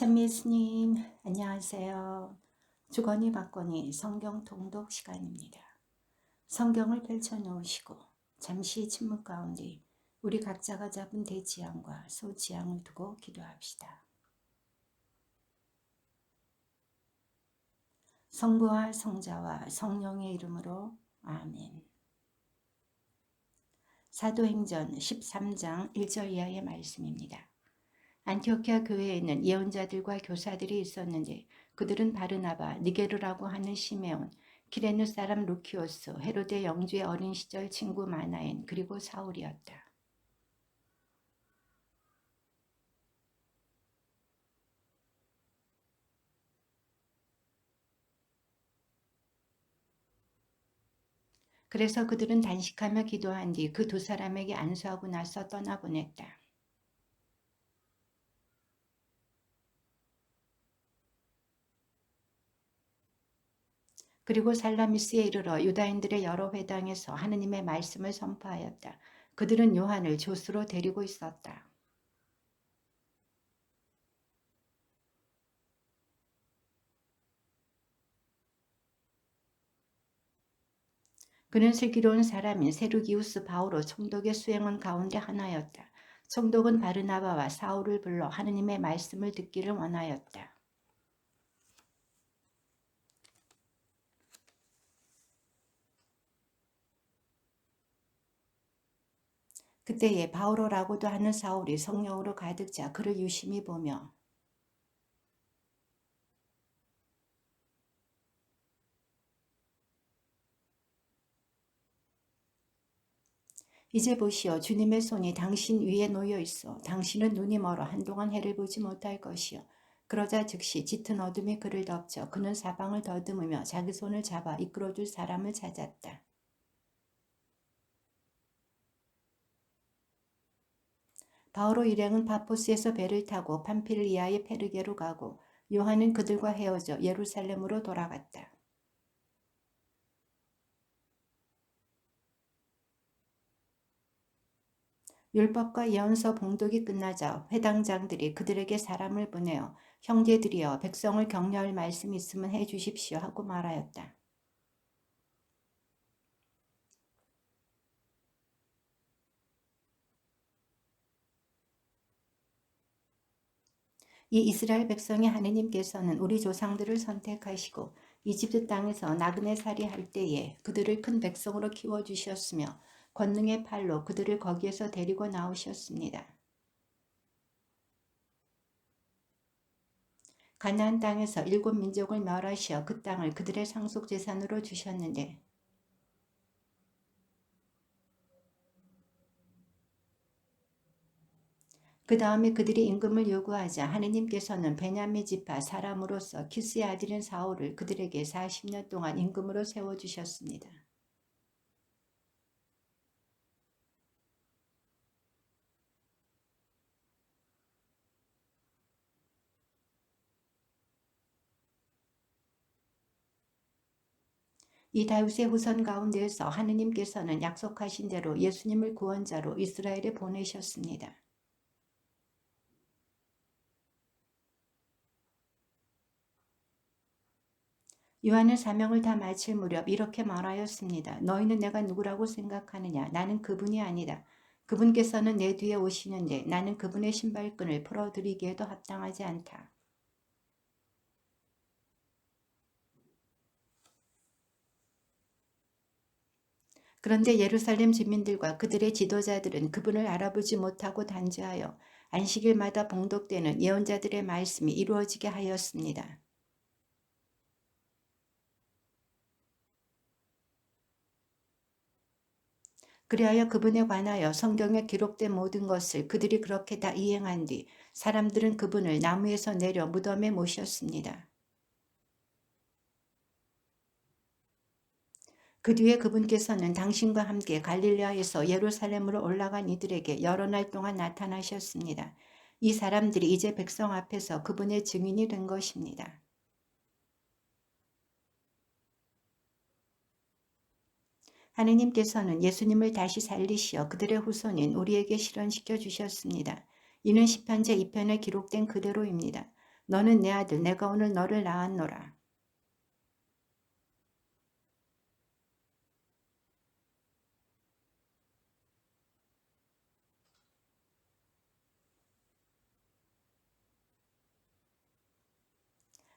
찬미스님, 안녕하세요. 주거니 받거니 성경 통독 시간입니다. 성경을 펼쳐놓으시고 잠시 침묵 가운데 우리 각자가 잡은 대지향과 소지향을 두고 기도합시다. 성부와 성자와 성령의 이름으로 아멘. 사도행전 13장 1절 이하의 말씀입니다. 안티오키아 교회에는 예언자들과 교사들이 있었는데 그들은 바르나바, 니게르라고 하는 시메온, 키레누 사람 루키오스, 헤로데 영주의 어린 시절 친구 마나엔, 그리고 사울이었다. 그래서 그들은 단식하며 기도한 뒤 그 두 사람에게 안수하고 나서 떠나보냈다. 그리고 살라미스에 이르러 유다인들의 여러 회당에서 하느님의 말씀을 선포하였다. 그들은 요한을 조수로 데리고 있었다. 그는 슬기로운 사람인 세르기우스 바오로 총독의 수행원 가운데 하나였다. 총독은 바르나바와 사울을 불러 하느님의 말씀을 듣기를 원하였다. 그때에 바오로라고도 하는 사울이 성령으로 가득 차 그를 유심히 보며 이제 보시오, 주님의 손이 당신 위에 놓여 있어. 당신은 눈이 멀어 한동안 해를 보지 못할 것이요. 그러자 즉시 짙은 어둠이 그를 덮쳐 그는 사방을 더듬으며 자기 손을 잡아 이끌어줄 사람을 찾았다. 바오로 일행은 파포스에서 배를 타고 팜필리아의 페르게로 가고 요한은 그들과 헤어져 예루살렘으로 돌아갔다. 율법과 예언서 봉독이 끝나자 회당장들이 그들에게 사람을 보내어 형제들이여 백성을 격려할 말씀 있으면 해주십시오 하고 말하였다. 이 이스라엘 백성의 하느님께서는 우리 조상들을 선택하시고 이집트 땅에서 나그네 살이 할 때에 그들을 큰 백성으로 키워주셨으며 권능의 팔로 그들을 거기에서 데리고 나오셨습니다. 가나안 땅에서 7민족을 멸하시어 그 땅을 그들의 상속재산으로 주셨는데 그 다음에 그들이 임금을 요구하자 하느님께서는 베냐민 지파 사람으로서 키스의 아들인 사울을 그들에게 40년 동안 임금으로 세워주셨습니다. 이 다윗의 후손 가운데에서 하느님께서는 약속하신 대로 예수님을 구원자로 이스라엘에 보내셨습니다. 요한은 사명을 다 마칠 무렵 이렇게 말하였습니다. 너희는 내가 누구라고 생각하느냐? 나는 그분이 아니다. 그분께서는 내 뒤에 오시는데 나는 그분의 신발끈을 풀어드리기에도 합당하지 않다. 그런데 예루살렘 주민들과 그들의 지도자들은 그분을 알아보지 못하고 단죄하여 안식일마다 봉독되는 예언자들의 말씀이 이루어지게 하였습니다. 그리하여 그분에 관하여 성경에 기록된 모든 것을 그들이 그렇게 다 이행한 뒤 사람들은 그분을 나무에서 내려 무덤에 모셨습니다. 그 뒤에 그분께서는 당신과 함께 갈릴레아에서 예루살렘으로 올라간 이들에게 여러 날 동안 나타나셨습니다. 이 사람들이 이제 백성 앞에서 그분의 증인이 된 것입니다. 하느님께서는 예수님을 다시 살리시어 그들의 후손인 우리에게 실현시켜 주셨습니다. 이는 시편 제2편에 기록된 그대로입니다. 너는 내 아들, 내가 오늘 너를 낳았노라.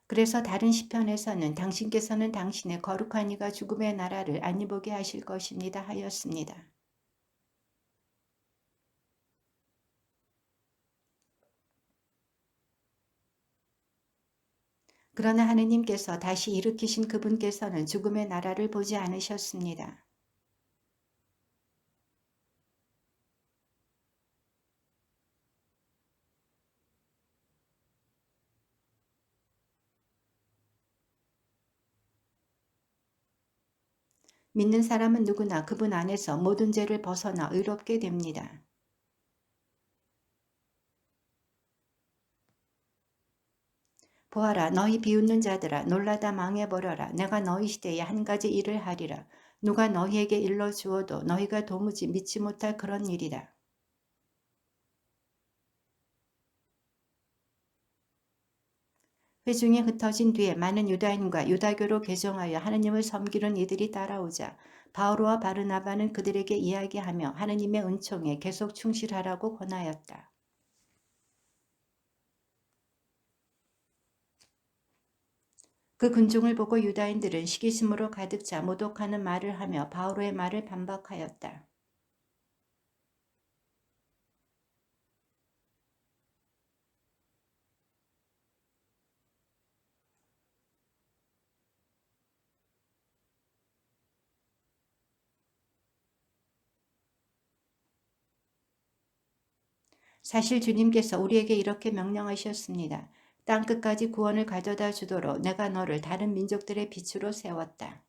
그래서 다른 시편에서는 당신께서는 당신의 거룩한 이가 죽음의 나라를 안 입보게 하실 것입니다 하였습니다. 그러나 하느님께서 다시 일으키신 그분께서는 죽음의 나라를 보지 않으셨습니다. 믿는 사람은 누구나 그분 안에서 모든 죄를 벗어나 의롭게 됩니다. 보아라, 너희 비웃는 자들아, 놀라다 망해버려라. 내가 너희 시대에 한 가지 일을 하리라. 누가 너희에게 일러주어도 너희가 도무지 믿지 못할 그런 일이다. 회중이 흩어진 뒤에 많은 유다인과 유다교로 개종하여 하느님을 섬기는 이들이 따라오자 바오로와 바르나바는 그들에게 이야기하며 하느님의 은총에 계속 충실하라고 권하였다. 그 군중을 보고 유다인들은 시기심으로 가득 차 모독하는 말을 하며 바오로의 말을 반박하였다. 사실 주님께서 우리에게 이렇게 명령하셨습니다. 땅끝까지 구원을 가져다 주도록 내가 너를 다른 민족들의 빛으로 세웠다.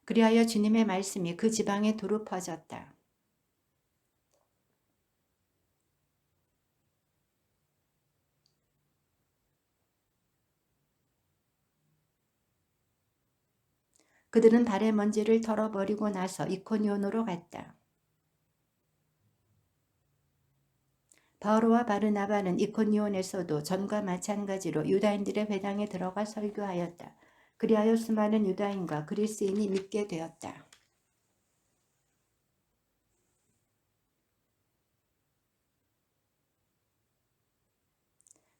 그리하여 주님의 말씀이 그 지방에 두루 퍼졌다. 그들은 발의 먼지를 털어버리고 나서 이코니온으로 갔다. 바오로와 바르나바는 이코니온에서도 전과 마찬가지로 유다인들의 회당에 들어가 설교하였다. 그리하여 수많은 유다인과 그리스인이 믿게 되었다.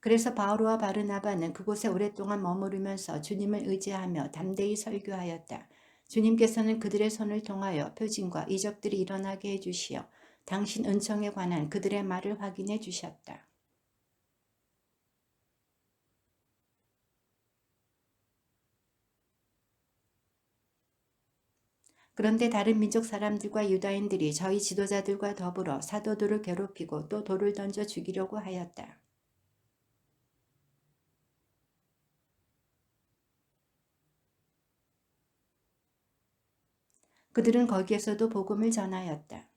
그래서 바오로와 바르나바는 그곳에 오랫동안 머무르면서 주님을 의지하며 담대히 설교하였다. 주님께서는 그들의 손을 통하여 표징과 이적들이 일어나게 해주시어 당신 은총에 관한 그들의 말을 확인해 주셨다. 그런데 다른 민족 사람들과 유다인들이 저희 지도자들과 더불어 사도들을 괴롭히고 또 돌을 던져 죽이려고 하였다. 그들은 거기에서도 복음을 전하였다.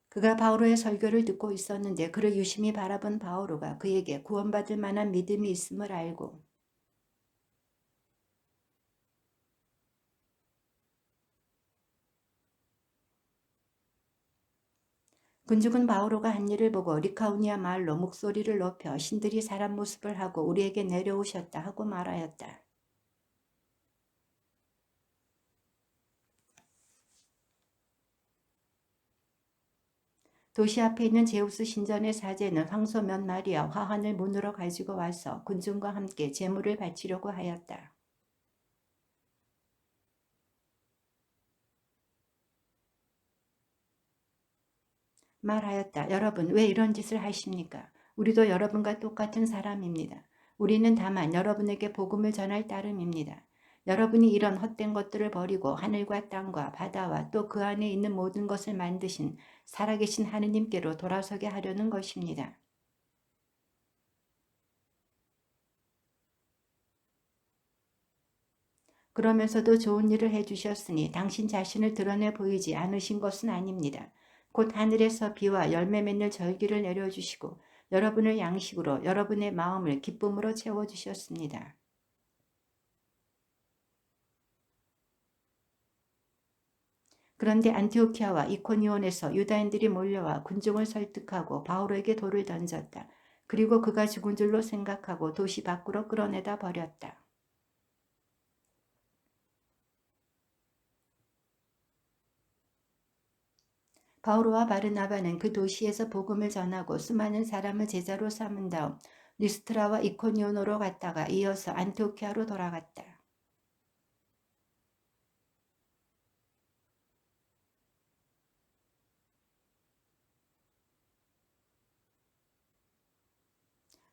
그가 바오로의 설교를 듣고 있었는데 그를 유심히 바라본 바오로가 그에게 구원받을 만한 믿음이 있음을 알고 군중은 바오로가 한 일을 보고 리카오니아 마을로 목소리를 높여 신들이 사람 모습을 하고 우리에게 내려오셨다 하고 말하였다. 도시 앞에 있는 제우스 신전의 사제는 황소 몇 마리와 화환을 문으로 가지고 와서 군중과 함께 제물을 바치려고 하였다. 말하였다. 여러분 왜 이런 짓을 하십니까? 우리도 여러분과 똑같은 사람입니다. 우리는 다만 여러분에게 복음을 전할 따름입니다. 여러분이 이런 헛된 것들을 버리고 하늘과 땅과 바다와 또 그 안에 있는 모든 것을 만드신 살아계신 하느님께로 돌아서게 하려는 것입니다. 그러면서도 좋은 일을 해주셨으니 당신 자신을 드러내 보이지 않으신 것은 아닙니다. 곧 하늘에서 비와 열매 맺는 절기를 내려주시고 여러분을 양식으로 여러분의 마음을 기쁨으로 채워주셨습니다. 그런데 안티오키아와 이코니온에서 유다인들이 몰려와 군중을 설득하고 바오로에게 돌을 던졌다. 그리고 그가 죽은 줄로 생각하고 도시 밖으로 끌어내다 버렸다. 바오로와 바르나바는 그 도시에서 복음을 전하고 수많은 사람을 제자로 삼은 다음 리스트라와 이코니온으로 갔다가 이어서 안티오키아로 돌아갔다.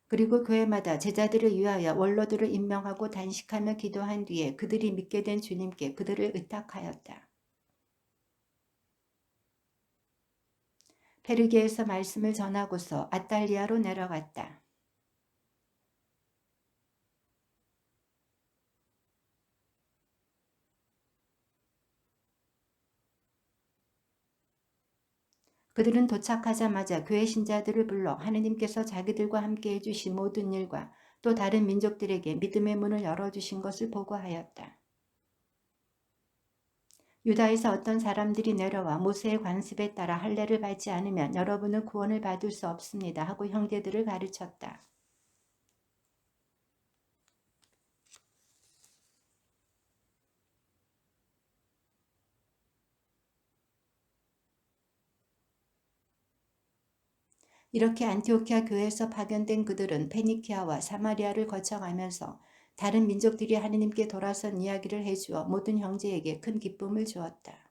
그리고 교회마다 제자들을 위하여 원로들을 임명하고 단식하며 기도한 뒤에 그들이 믿게 된 주님께 그들을 의탁하였다. 페르게에서 말씀을 전하고서 아탈리아로 내려갔다. 그들은 도착하자마자 교회 신자들을 불러 하느님께서 자기들과 함께 해주신 모든 일과 또 다른 민족들에게 믿음의 문을 열어주신 것을 보고하였다. 유다에서 어떤 사람들이 내려와 모세의 관습에 따라 할례를 받지 않으면 여러분은 구원을 받을 수 없습니다 하고 형제들을 가르쳤다. 이렇게 안티오키아 교회에서 파견된 그들은 페니키아와 사마리아를 거쳐가면서 다른 민족들이 하느님께 돌아선 이야기를 해주어 모든 형제에게 큰 기쁨을 주었다.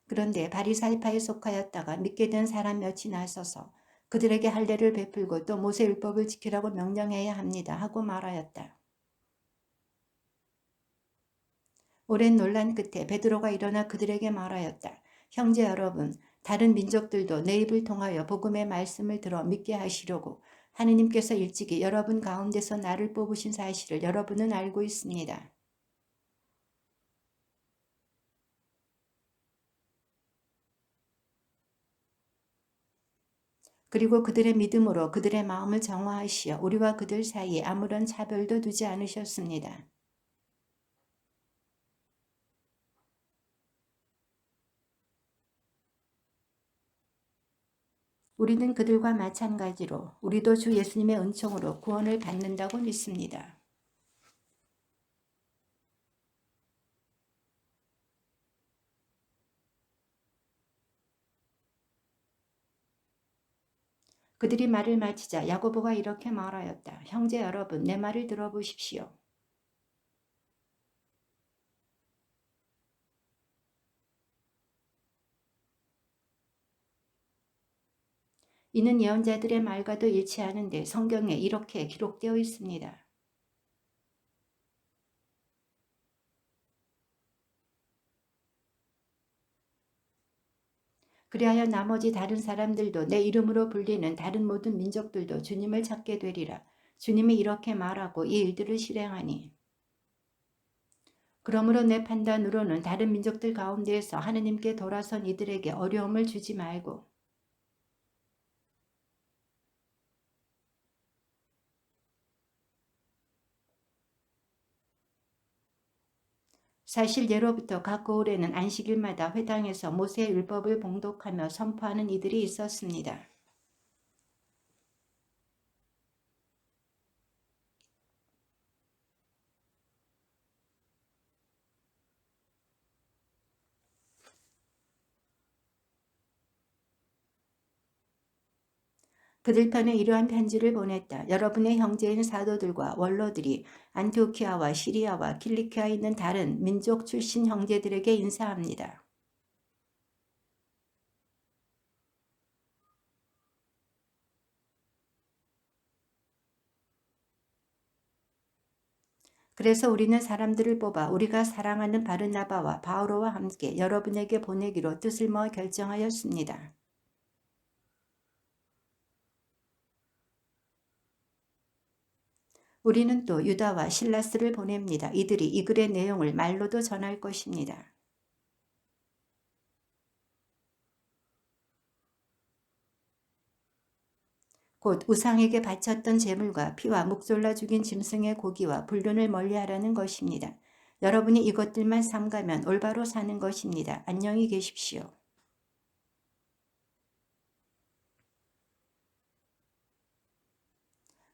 그런데 바리사이파에 속하였다가 믿게 된 사람 몇이 나서서 그들에게 할례를 베풀고 또 모세율법을 지키라고 명령해야 합니다 하고 말하였다. 오랜 논란 끝에 베드로가 일어나 그들에게 말하였다. 형제 여러분, 다른 민족들도 내 입을 통하여 복음의 말씀을 들어 믿게 하시려고 하느님께서 일찍이 여러분 가운데서 나를 뽑으신 사실을 여러분은 알고 있습니다. 그리고 그들의 믿음으로 그들의 마음을 정화하시어 우리와 그들 사이에 아무런 차별도 두지 않으셨습니다. 우리는 그들과 마찬가지로 우리도 주 예수님의 은총으로 구원을 받는다고 믿습니다. 그들이 말을 마치자 야고보가 이렇게 말하였다. 형제 여러분, 내 말을 들어보십시오. 이는 예언자들의 말과도 일치하는데 성경에 이렇게 기록되어 있습니다. 그리하여 나머지 다른 사람들도 내 이름으로 불리는 다른 모든 민족들도 주님을 찾게 되리라. 주님이 이렇게 말하고 이 일들을 실행하니. 그러므로 내 판단으로는 다른 민족들 가운데에서 하느님께 돌아선 이들에게 어려움을 주지 말고 사실 예로부터 각 고을에는 안식일마다 회당에서 모세의 율법을 봉독하며 선포하는 이들이 있었습니다. 그들 편에 이러한 편지를 보냈다. 여러분의 형제인 사도들과 원로들이 안티오키아와 시리아와 킬리키아에 있는 다른 민족 출신 형제들에게 인사합니다. 그래서 우리는 사람들을 뽑아 우리가 사랑하는 바르나바와 바오로와 함께 여러분에게 보내기로 뜻을 모아 결정하였습니다. 우리는 또 유다와 실라스를 보냅니다. 이들이 이 글의 내용을 말로도 전할 것입니다. 곧 우상에게 바쳤던 제물과 피와 묵졸라 죽인 짐승의 고기와 불륜을 멀리하라는 것입니다. 여러분이 이것들만 삼가면 올바로 사는 것입니다. 안녕히 계십시오.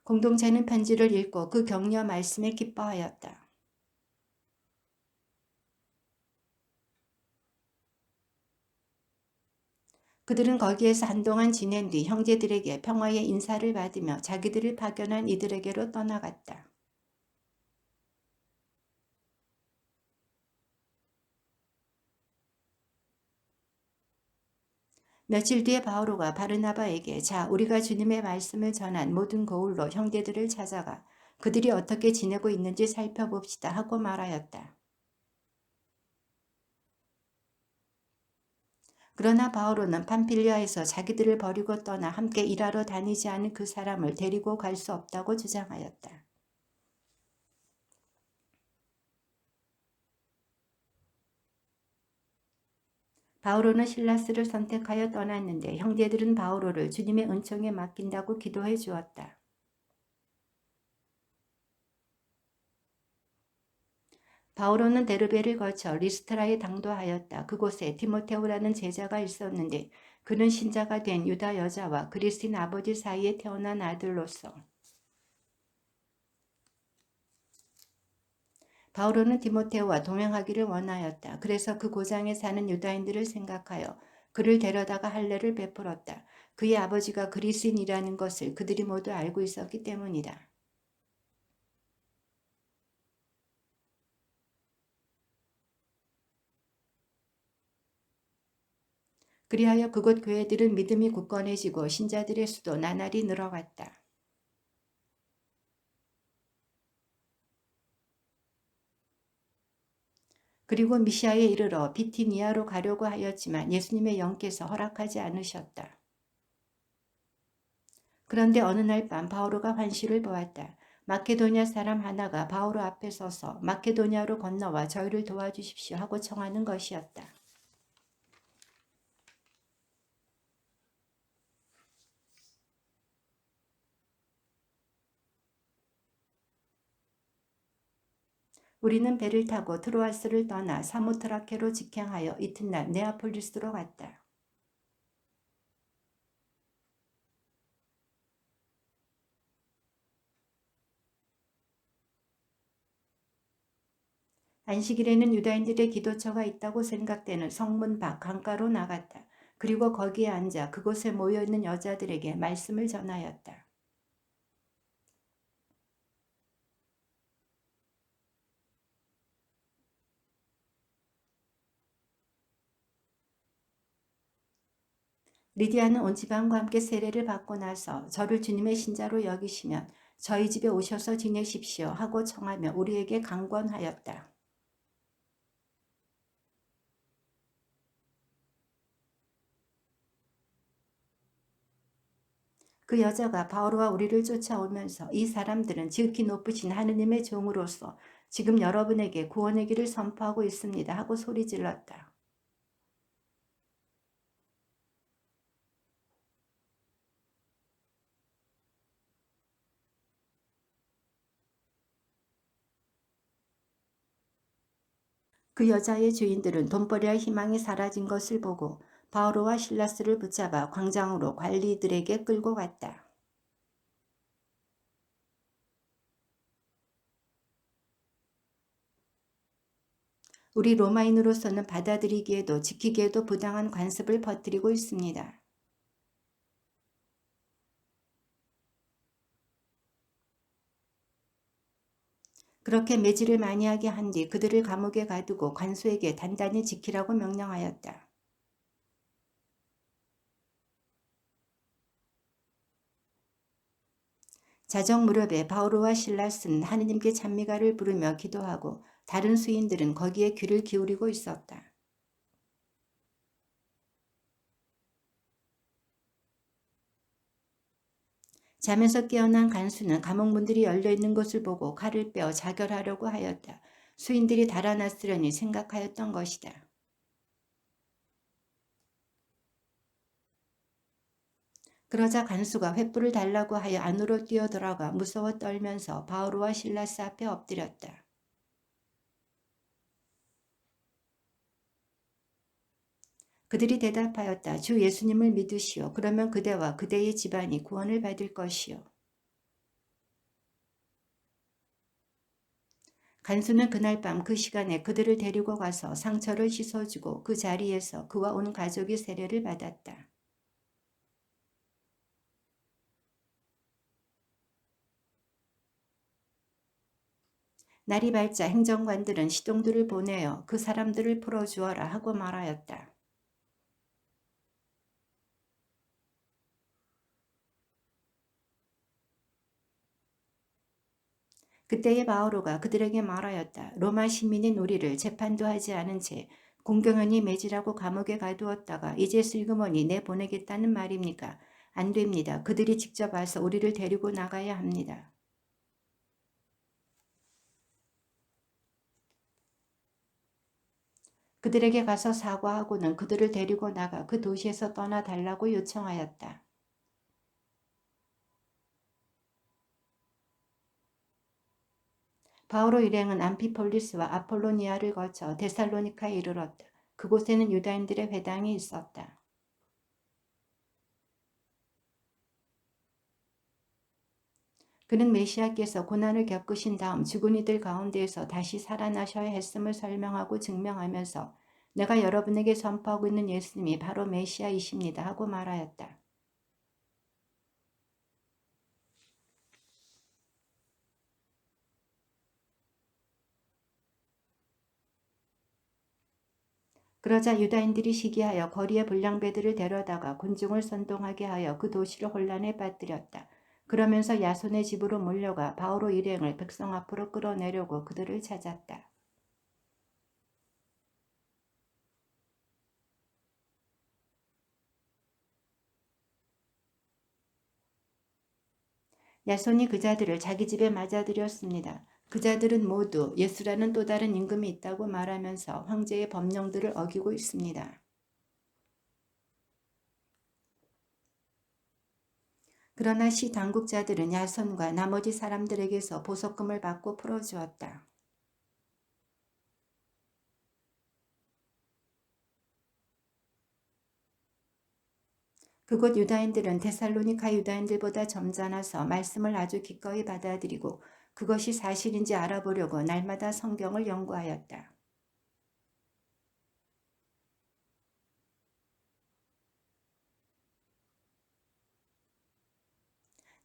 공동체는 편지를 읽고 그 격려 말씀에 기뻐하였다. 그들은 거기에서 한동안 지낸 뒤 형제들에게 평화의 인사를 받으며 자기들을 파견한 이들에게로 떠나갔다. 며칠 뒤에 바오로가 바르나바에게 자, 우리가 주님의 말씀을 전한 모든 고울로 형제들을 찾아가 그들이 어떻게 지내고 있는지 살펴봅시다 하고 말하였다. 그러나 바오로는 팜필리아에서 자기들을 버리고 떠나 함께 일하러 다니지 않은 그 사람을 데리고 갈 수 없다고 주장하였다. 바오로는 실라스를 선택하여 떠났는데 형제들은 바오로를 주님의 은총에 맡긴다고 기도해 주었다. 바오로는 데르베를 거쳐 리스트라에 당도하였다. 그곳에 디모테오라는 제자가 있었는데 그는 신자가 된 유다 여자와 그리스인 아버지 사이에 태어난 아들로서 바오로는 디모테오와 동행하기를 원하였다. 그래서 그 고장에 사는 유다인들을 생각하여 그를 데려다가 할례를 베풀었다. 그의 아버지가 그리스인이라는 것을 그들이 모두 알고 있었기 때문이다. 그리하여 그곳 교회들은 믿음이 굳건해지고 신자들의 수도 나날이 늘어갔다. 그리고 미시아에 이르러 비티니아로 가려고 하였지만 예수님의 영께서 허락하지 않으셨다. 그런데 어느 날 밤 바오로가 환시를 보았다. 마케도냐 사람 하나가 바오로 앞에 서서 마케도냐로 건너와 저희를 도와주십시오 하고 청하는 것이었다. 우리는 배를 타고 트로아스를 떠나 사모트라케로 직행하여 이튿날 네아폴리스로 갔다. 안식일에는 유다인들의 기도처가 있다고 생각되는 성문 밖 강가로 나갔다. 그리고 거기에 앉아 그곳에 모여있는 여자들에게 말씀을 전하였다. 리디아는 온 지방과 함께 세례를 받고 나서 저를 주님의 신자로 여기시면 저희 집에 오셔서 지내십시오 하고 청하며 우리에게 강권하였다. 그 여자가 바오로와 우리를 쫓아오면서 이 사람들은 지극히 높으신 하느님의 종으로서 지금 여러분에게 구원의 길을 선포하고 있습니다 하고 소리질렀다. 그 여자의 주인들은 돈벌이와 희망이 사라진 것을 보고 바오로와 실라스를 붙잡아 광장으로 관리들에게 끌고 갔다. 우리 로마인으로서는 받아들이기에도 지키기에도 부당한 관습을 퍼뜨리고 있습니다. 그렇게 매질을 많이 하게 한 뒤 그들을 감옥에 가두고 관소에게 단단히 지키라고 명령하였다. 자정 무렵에 바오로와 실라스는 하느님께 찬미가를 부르며 기도하고 다른 수인들은 거기에 귀를 기울이고 있었다. 잠에서 깨어난 간수는 감옥문들이 열려있는 것을 보고 칼을 빼어 자결하려고 하였다. 수인들이 달아났으려니 생각하였던 것이다. 그러자 간수가 횃불을 달라고 하여 안으로 뛰어들어가 무서워 떨면서 바오로와 실라스 앞에 엎드렸다. 그들이 대답하였다. 주 예수님을 믿으시오. 그러면 그대와 그대의 집안이 구원을 받을 것이요. 간수는 그날 밤 그 시간에 그들을 데리고 가서 상처를 씻어주고 그 자리에서 그와 온 가족이 세례를 받았다. 날이 밝자 행정관들은 시동들을 보내어 그 사람들을 풀어주어라 하고 말하였다. 그때의 바오로가 그들에게 말하였다. 로마 시민인 우리를 재판도 하지 않은 채 공경연히 매질하고 감옥에 가두었다가 이제 슬그머니 내보내겠다는 말입니까? 안 됩니다. 그들이 직접 와서 우리를 데리고 나가야 합니다. 그들에게 가서 사과하고는 그들을 데리고 나가 그 도시에서 떠나달라고 요청하였다. 바오로 일행은 암피폴리스와 아폴로니아를 거쳐 데살로니카에 이르렀다. 그곳에는 유다인들의 회당이 있었다. 그는 메시아께서 고난을 겪으신 다음 죽은 이들 가운데에서 다시 살아나셔야 했음을 설명하고 증명하면서 내가 여러분에게 선포하고 있는 예수님이 바로 메시아이십니다 하고 말하였다. 그러자 유다인들이 시기하여 거리에 불량배들을 데려다가 군중을 선동하게 하여 그 도시를 혼란에 빠뜨렸다. 그러면서 야손의 집으로 몰려가 바오로 일행을 백성 앞으로 끌어내려고 그들을 찾았다. 야손이 그자들을 자기 집에 맞아들였습니다. 그자들은 모두 예수라는 또 다른 임금이 있다고 말하면서 황제의 법령들을 어기고 있습니다. 그러나 시 당국자들은 야손과 나머지 사람들에게서 보석금을 받고 풀어주었다. 그곳 유다인들은 데살로니가 유다인들보다 점잖아서 말씀을 아주 기꺼이 받아들이고 그것이 사실인지 알아보려고 날마다 성경을 연구하였다.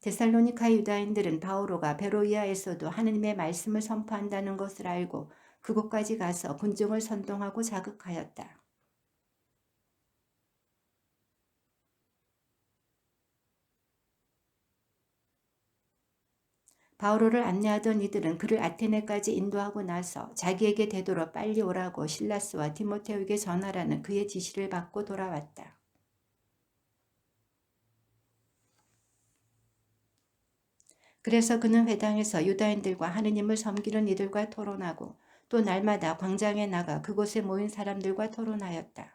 데살로니가 유다인들은 바오로가 베로이아에서도 하느님의 말씀을 선포한다는 것을 알고 그곳까지 가서 군중을 선동하고 자극하였다. 바오로를 안내하던 이들은 그를 아테네까지 인도하고 나서 자기에게 되도록 빨리 오라고 실라스와 디모테에게 전하라는 그의 지시를 받고 돌아왔다. 그래서 그는 회당에서 유다인들과 하느님을 섬기는 이들과 토론하고 또 날마다 광장에 나가 그곳에 모인 사람들과 토론하였다.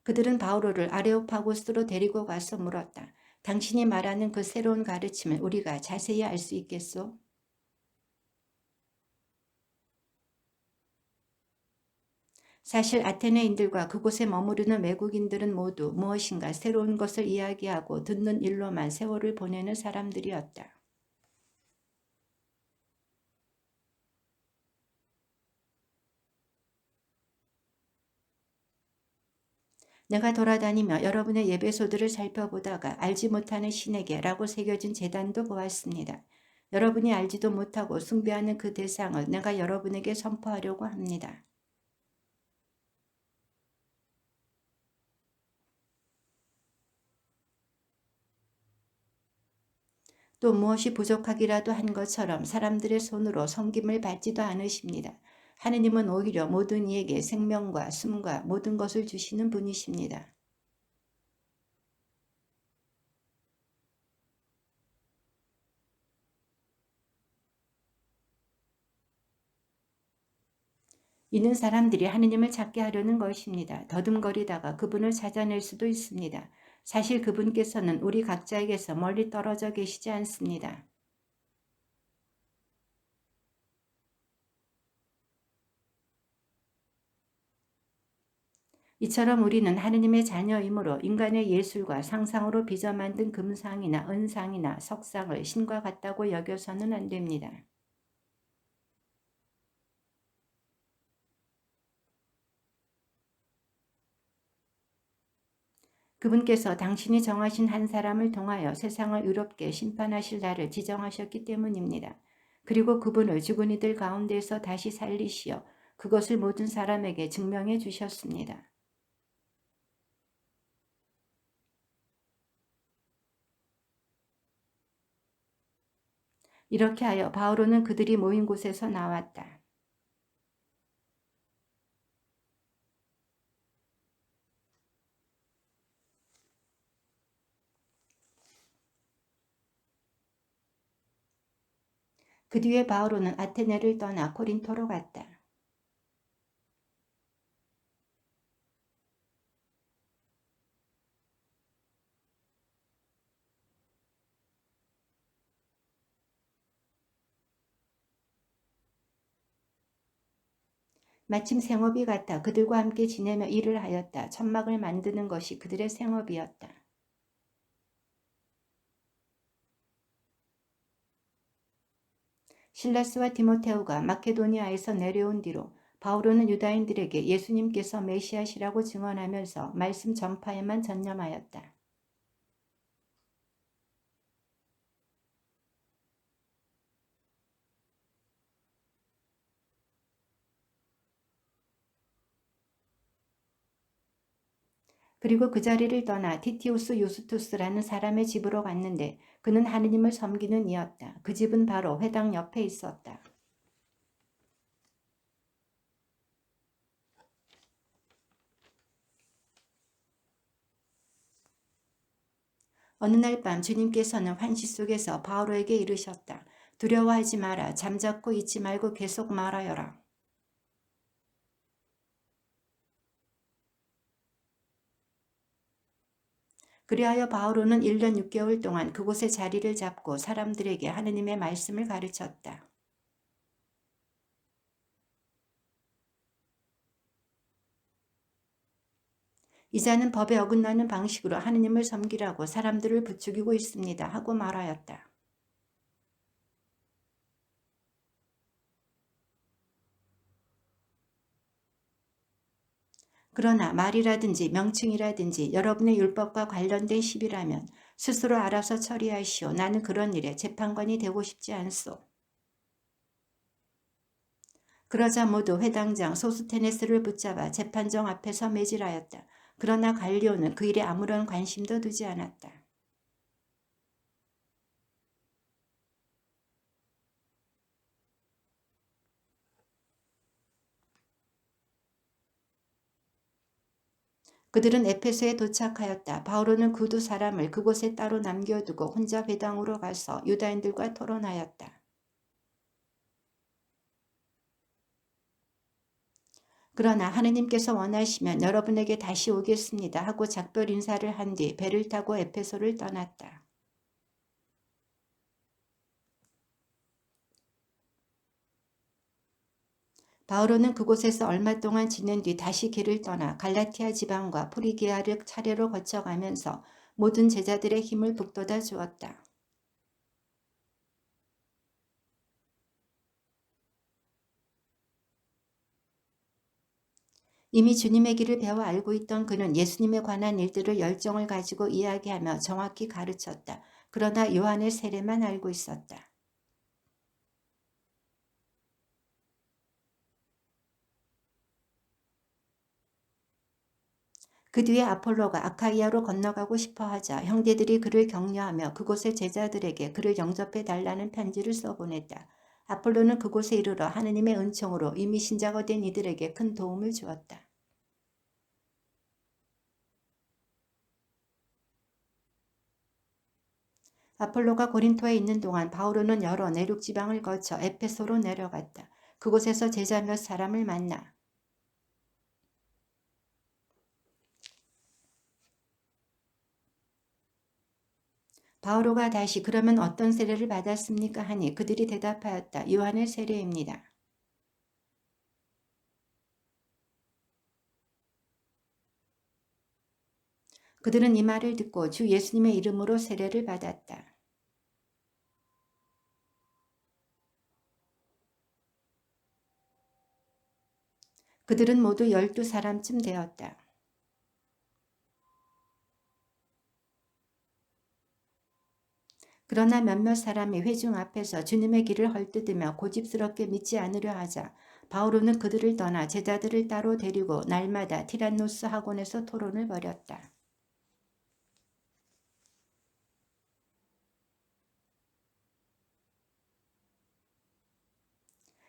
그들은 바오로를 아레오파고스로 데리고 가서 물었다. 당신이 말하는 그 새로운 가르침을 우리가 자세히 알 수 있겠소? 사실 아테네인들과 그곳에 머무르는 외국인들은 모두 무엇인가 새로운 것을 이야기하고 듣는 일로만 세월을 보내는 사람들이었다. 내가 돌아다니며 여러분의 예배소들을 살펴보다가 알지 못하는 신에게 라고 새겨진 제단도 보았습니다. 여러분이 알지도 못하고 숭배하는 그 대상을 내가 여러분에게 선포하려고 합니다. 또 무엇이 부족하기라도 한 것처럼 사람들의 손으로 섬김을 받지도 않으십니다. 하느님은 오히려 모든 이에게 생명과 숨과 모든 것을 주시는 분이십니다. 이는 사람들이 하느님을 찾게 하려는 것입니다. 더듬거리다가 그분을 찾아낼 수도 있습니다. 사실 그분께서는 우리 각자에게서 멀리 떨어져 계시지 않습니다. 이처럼 우리는 하느님의 자녀이므로 인간의 예술과 상상으로 빚어 만든 금상이나 은상이나 석상을 신과 같다고 여겨서는 안 됩니다. 그분께서 당신이 정하신 한 사람을 통하여 세상을 의롭게 심판하실 날을 지정하셨기 때문입니다. 그리고 그분을 죽은 이들 가운데서 다시 살리시어 그것을 모든 사람에게 증명해 주셨습니다. 이렇게 하여 바오로는 그들이 모인 곳에서 나왔다. 그 뒤에 바오로는 아테네를 떠나 코린토로 갔다. 마침 생업이 같아 그들과 함께 지내며 일을 하였다. 천막을 만드는 것이 그들의 생업이었다. 실라스와 디모테오가 마케도니아에서 내려온 뒤로 바오로는 유다인들에게 예수님께서 메시아시라고 증언하면서 말씀 전파에만 전념하였다. 그리고 그 자리를 떠나 티티우스 유스투스라는 사람의 집으로 갔는데 그는 하느님을 섬기는 이였다. 그 집은 바로 회당 옆에 있었다. 어느 날 밤 주님께서는 환시 속에서 바오로에게 이르셨다. 두려워하지 마라. 잠자코 있지 말고 계속 말하여라. 그리하여 바오로는 1년 6개월 동안 그곳에 자리를 잡고 사람들에게 하느님의 말씀을 가르쳤다. 이자는 법에 어긋나는 방식으로 하느님을 섬기라고 사람들을 부추기고 있습니다. 하고 말하였다. 그러나 말이라든지 명칭이라든지 여러분의 율법과 관련된 시비라면 스스로 알아서 처리하시오. 나는 그런 일에 재판관이 되고 싶지 않소. 그러자 모두 회당장 소스테네스를 붙잡아 재판정 앞에서 매질하였다. 그러나 갈리오는 그 일에 아무런 관심도 두지 않았다. 그들은 에페소에 도착하였다. 바오로는 그 두 사람을 그곳에 따로 남겨두고 혼자 회당으로 가서 유다인들과 토론하였다. 그러나 하느님께서 원하시면 여러분에게 다시 오겠습니다 하고 작별 인사를 한 뒤 배를 타고 에페소를 떠났다. 바오로는 그곳에서 얼마 동안 지낸 뒤 다시 길을 떠나 갈라티아 지방과 프리기아를 차례로 거쳐가면서 모든 제자들의 힘을 북돋아 주었다. 이미 주님의 길을 배워 알고 있던 그는 예수님에 관한 일들을 열정을 가지고 이야기하며 정확히 가르쳤다. 그러나 요한의 세례만 알고 있었다. 그 뒤에 아폴로가 아카이아로 건너가고 싶어 하자 형제들이 그를 격려하며 그곳의 제자들에게 그를 영접해 달라는 편지를 써보냈다. 아폴로는 그곳에 이르러 하느님의 은총으로 이미 신자가 된 이들에게 큰 도움을 주었다. 아폴로가 고린토에 있는 동안 바오로는 여러 내륙 지방을 거쳐 에페소로 내려갔다. 그곳에서 제자 몇 사람을 만나 바오로가 다시 그러면 어떤 세례를 받았습니까 하니 그들이 대답하였다. 요한의 세례입니다. 그들은 이 말을 듣고 주 예수님의 이름으로 세례를 받았다. 그들은 모두 12사람쯤 되었다. 그러나 몇몇 사람이 회중 앞에서 주님의 길을 헐뜯으며 고집스럽게 믿지 않으려 하자 바오로는 그들을 떠나 제자들을 따로 데리고 날마다 티란노스 학원에서 토론을 벌였다.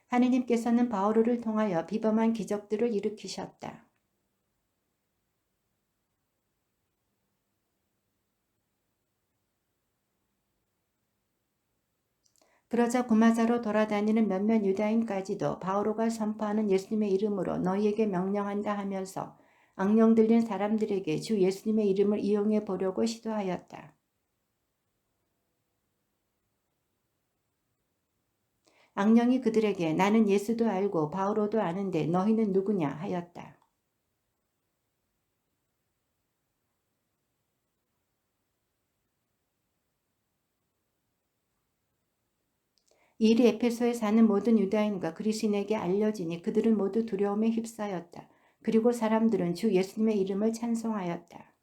하느님께서는 바오로를 통하여 비범한 기적들을 일으키셨다. 그러자 구마자로 돌아다니는 몇몇 유다인까지도 바오로가 선포하는 예수님의 이름으로 너희에게 명령한다 하면서 악령 들린 사람들에게 주 예수님의 이름을 이용해 보려고 시도하였다. 악령이 그들에게 나는 예수도 알고 바오로도 아는데 너희는 누구냐 하였다. 이 일이 에페소에 사는 모든 유다인과 그리스인에게 알려지니 그들은 모두 두려움에 휩싸였다. 그리고 사람들은 주 예수님의 이름을 찬송하였다.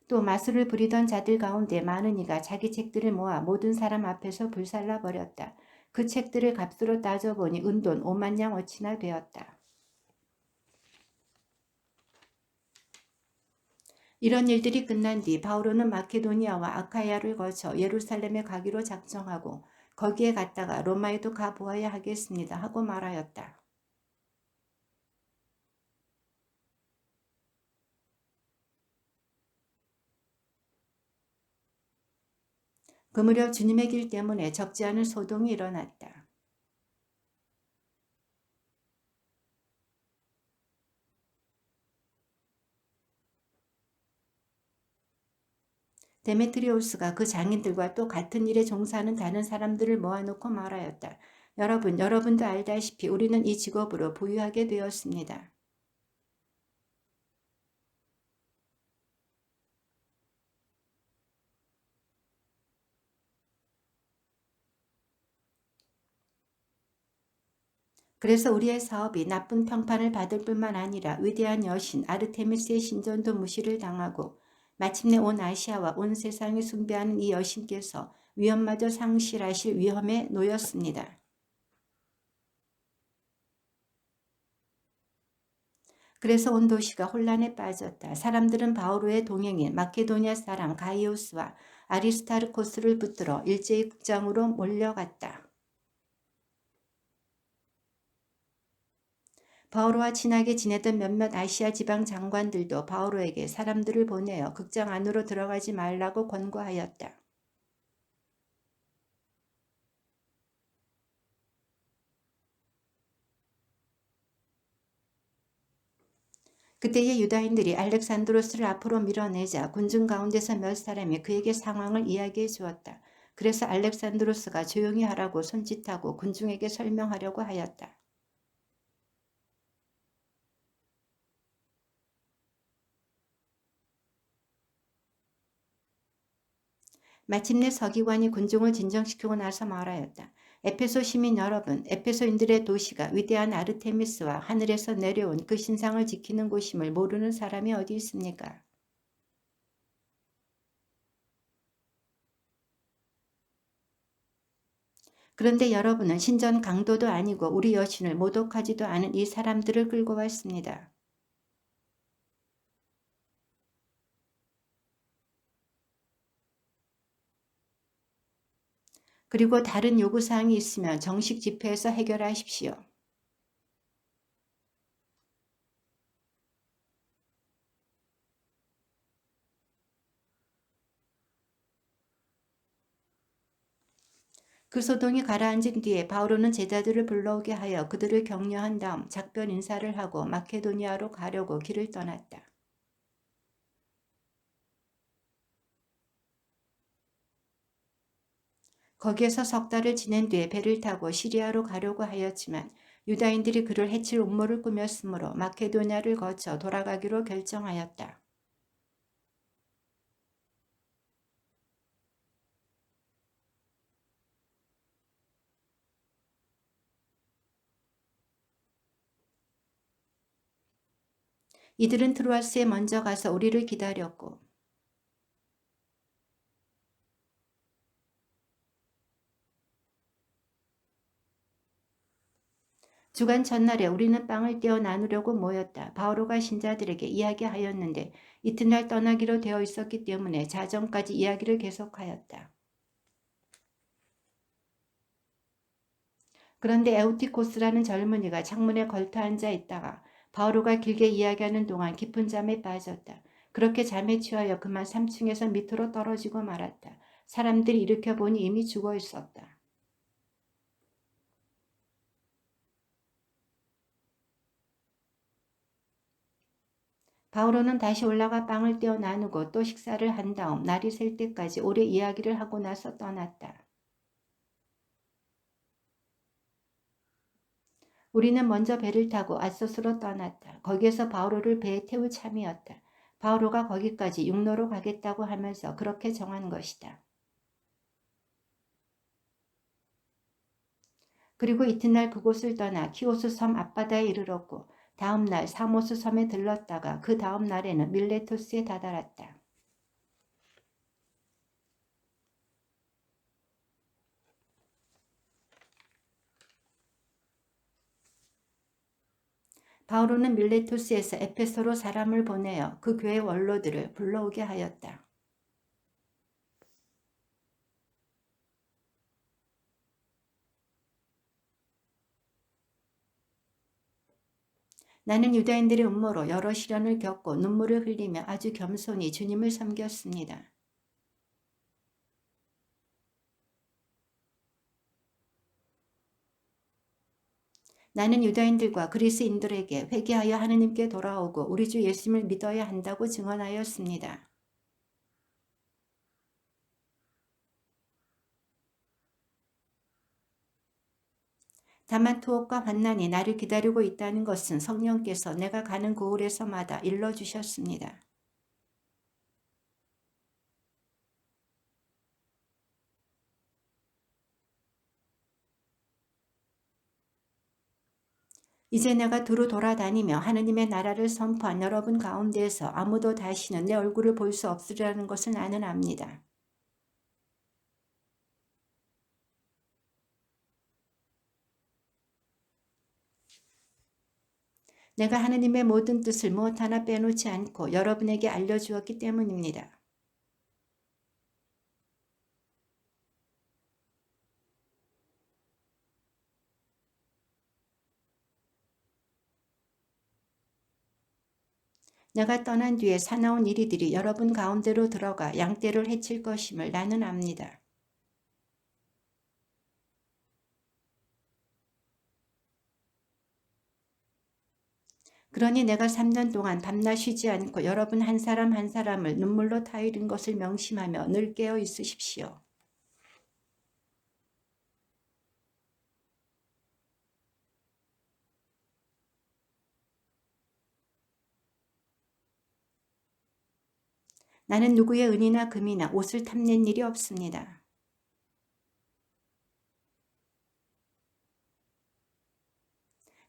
또 마술을 부리던 자들 가운데 많은 이가 자기 책들을 모아 모든 사람 앞에서 불살라 버렸다. 그 책들을 값으로 따져보니 은돈 5만 양어치나 되었다. 이런 일들이 끝난 뒤 바오로는 마케도니아와 아카이아를 거쳐 예루살렘에 가기로 작정하고 거기에 갔다가 로마에도 가보아야 하겠습니다 하고 말하였다. 그 무렵 주님의 길 때문에 적지 않은 소동이 일어났다. 데메트리오스가 그 장인들과 또 같은 일에 종사하는 다른 사람들을 모아놓고 말하였다. 여러분도 알다시피 우리는 이 직업으로 부유하게 되었습니다. 그래서 우리의 사업이 나쁜 평판을 받을 뿐만 아니라 위대한 여신 아르테미스의 신전도 무시를 당하고 마침내 온 아시아와 온 세상이 숭배하는 이 여신께서 위엄마저 상실하실 위험에 놓였습니다. 그래서 온 도시가 혼란에 빠졌다. 사람들은 바오로의 동행인 마케도니아 사람 가이오스와 아리스타르코스를 붙들어 일제히 극장으로 몰려갔다. 바오로와 친하게 지내던 몇몇 아시아 지방 장관들도 바오로에게 사람들을 보내어 극장 안으로 들어가지 말라고 권고하였다. 그때의 유다인들이 알렉산드로스를 앞으로 밀어내자 군중 가운데서 몇 사람이 그에게 상황을 이야기해 주었다. 그래서 알렉산드로스가 조용히 하라고 손짓하고 군중에게 설명하려고 하였다. 마침내 서기관이 군중을 진정시키고 나서 말하였다. 에페소 시민 여러분, 에페소인들의 도시가 위대한 아르테미스와 하늘에서 내려온 그 신상을 지키는 곳임을 모르는 사람이 어디 있습니까? 그런데 여러분은 신전 강도도 아니고 우리 여신을 모독하지도 않은 이 사람들을 끌고 왔습니다. 그리고 다른 요구사항이 있으면 정식 집회에서 해결하십시오. 그 소동이 가라앉은 뒤에 바오로는 제자들을 불러오게 하여 그들을 격려한 다음 작별 인사를 하고 마케도니아로 가려고 길을 떠났다. 거기에서 석 달을 지낸 뒤에 배를 타고 시리아로 가려고 하였지만 유다인들이 그를 해칠 음모를 꾸몄으므로 마케도니아를 거쳐 돌아가기로 결정하였다. 이들은 트로아스에 먼저 가서 우리를 기다렸고 주간 전날에 우리는 빵을 떼어 나누려고 모였다. 바오로가 신자들에게 이야기하였는데 이튿날 떠나기로 되어 있었기 때문에 자정까지 이야기를 계속하였다. 그런데 에우티코스라는 젊은이가 창문에 걸터 앉아 있다가 바오로가 길게 이야기하는 동안 깊은 잠에 빠졌다. 그렇게 잠에 취하여 그만 3층에서 밑으로 떨어지고 말았다. 사람들이 일으켜 보니 이미 죽어 있었다. 바오로는 다시 올라가 빵을 떼어 나누고 또 식사를 한 다음 날이 셀 때까지 오래 이야기를 하고 나서 떠났다. 우리는 먼저 배를 타고 아소스로 떠났다. 거기에서 바오로를 배에 태울 참이었다. 바오로가 거기까지 육로로 가겠다고 하면서 그렇게 정한 것이다. 그리고 이튿날 그곳을 떠나 키오스 섬 앞바다에 이르렀고 다음 날 사모스 섬에 들렀다가 그 다음 날에는 밀레토스에 다다랐다. 바오로는 밀레토스에서 에페소로 사람을 보내어 그 교회 원로들을 불러오게 하였다. 나는 유다인들의 음모로 여러 시련을 겪고 눈물을 흘리며 아주 겸손히 주님을 섬겼습니다. 나는 유다인들과 그리스인들에게 회개하여 하느님께 돌아오고 우리 주 예수님을 믿어야 한다고 증언하였습니다. 다만 투옥과 환난이 나를 기다리고 있다는 것은 성령께서 내가 가는 고을에서마다 일러주셨습니다. 이제 내가 두루 돌아다니며 하느님의 나라를 선포한 여러분 가운데에서 아무도 다시는 내 얼굴을 볼 수 없으리라는 것을 나는 압니다. 내가 하느님의 모든 뜻을 무엇 하나 빼놓지 않고 여러분에게 알려주었기 때문입니다. 내가 떠난 뒤에 사나운 이리들이 여러분 가운데로 들어가 양떼를 해칠 것임을 나는 압니다. 그러니 내가 3년 동안 밤낮 쉬지 않고 여러분 한 사람 한 사람을 눈물로 타이른 것을 명심하며 늘 깨어 있으십시오. 나는 누구의 은이나 금이나 옷을 탐낸 일이 없습니다.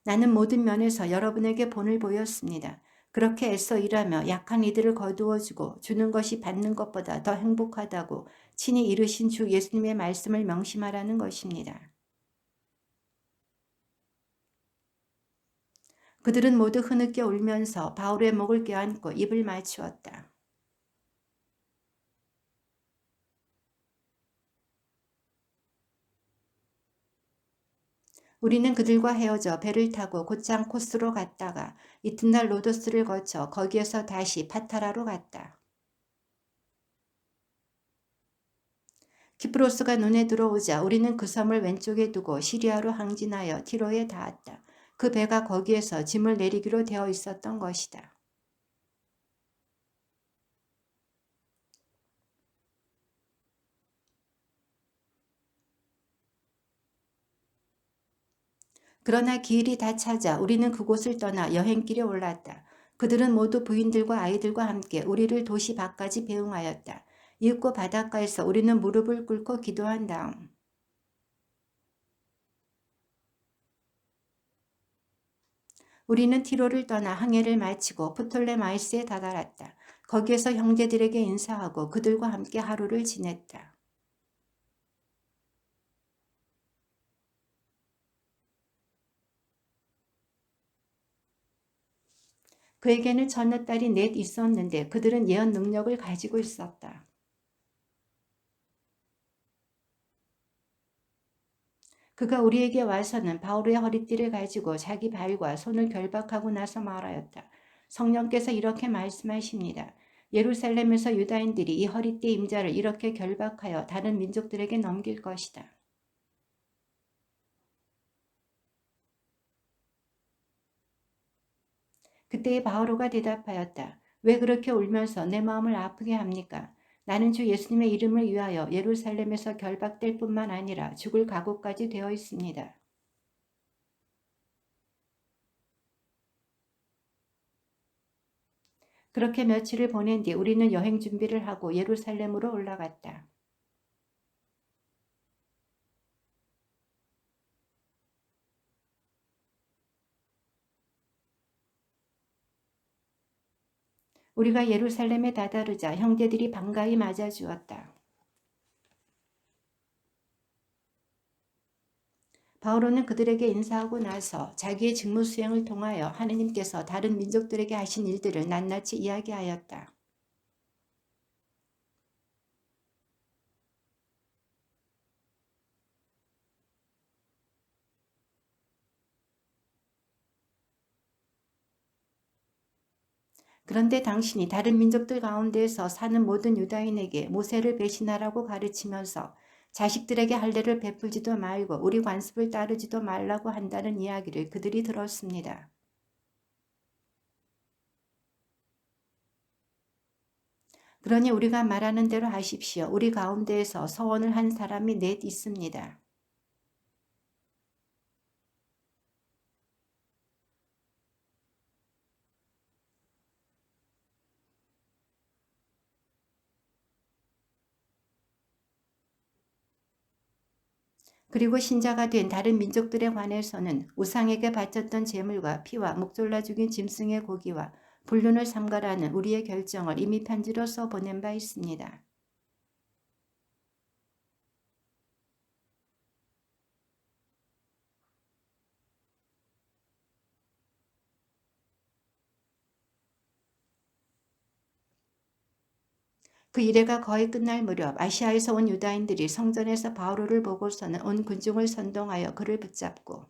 나는 모든 면에서 여러분에게 본을 보였습니다. 그렇게 애써 일하며 약한 이들을 거두어주고 주는 것이 받는 것보다 더 행복하다고 친히 이르신 주 예수님의 말씀을 명심하라는 것입니다. 그들은 모두 흐느껴 울면서 바울의 목을 껴안고 입을 맞추었다. 우리는 그들과 헤어져 배를 타고 곧장 코스로 갔다가 이튿날 로도스를 거쳐 거기에서 다시 파타라로 갔다. 키프로스가 눈에 들어오자 우리는 그 섬을 왼쪽에 두고 시리아로 항진하여 티로에 닿았다. 그 배가 거기에서 짐을 내리기로 되어 있었던 것이다. 그러나 기일이 다 차자 우리는 그곳을 떠나 여행길에 올랐다. 그들은 모두 부인들과 아이들과 함께 우리를 도시 밖까지 배웅하였다. 이윽고 바닷가에서 우리는 무릎을 꿇고 기도한 다음 우리는 티로를 떠나 항해를 마치고 프톨레마이스에 다다랐다. 거기에서 형제들에게 인사하고 그들과 함께 하루를 지냈다. 그에게는 처녀딸이 넷 있었는데 그들은 예언 능력을 가지고 있었다. 그가 우리에게 와서는 바울의 허리띠를 가지고 자기 발과 손을 결박하고 나서 말하였다. 성령께서 이렇게 말씀하십니다. 예루살렘에서 유다인들이 이 허리띠 임자를 이렇게 결박하여 다른 민족들에게 넘길 것이다. 그때에 바오로가 대답하였다. 왜 그렇게 울면서 내 마음을 아프게 합니까? 나는 주 예수님의 이름을 위하여 예루살렘에서 결박될 뿐만 아니라 죽을 각오까지 되어 있습니다. 그렇게 며칠을 보낸 뒤 우리는 여행 준비를 하고 예루살렘으로 올라갔다. 우리가 예루살렘에 다다르자 형제들이 반가이 맞아주었다. 바오로는 그들에게 인사하고 나서 자기의 직무 수행을 통하여 하느님께서 다른 민족들에게 하신 일들을 낱낱이 이야기하였다. 그런데 당신이 다른 민족들 가운데에서 사는 모든 유다인에게 모세를 배신하라고 가르치면서 자식들에게 할례를 베풀지도 말고 우리 관습을 따르지도 말라고 한다는 이야기를 그들이 들었습니다. 그러니 우리가 말하는 대로 하십시오. 우리 가운데에서 서원을 한 사람이 넷 있습니다. 그리고 신자가 된 다른 민족들에 관해서는 우상에게 바쳤던 제물과 피와 목졸라 죽인 짐승의 고기와 불륜을 삼가라는 우리의 결정을 이미 편지로 써 보낸 바 있습니다. 그 이래가 거의 끝날 무렵 아시아에서 온 유다인들이 성전에서 바오로를 보고서는 온 군중을 선동하여 그를 붙잡고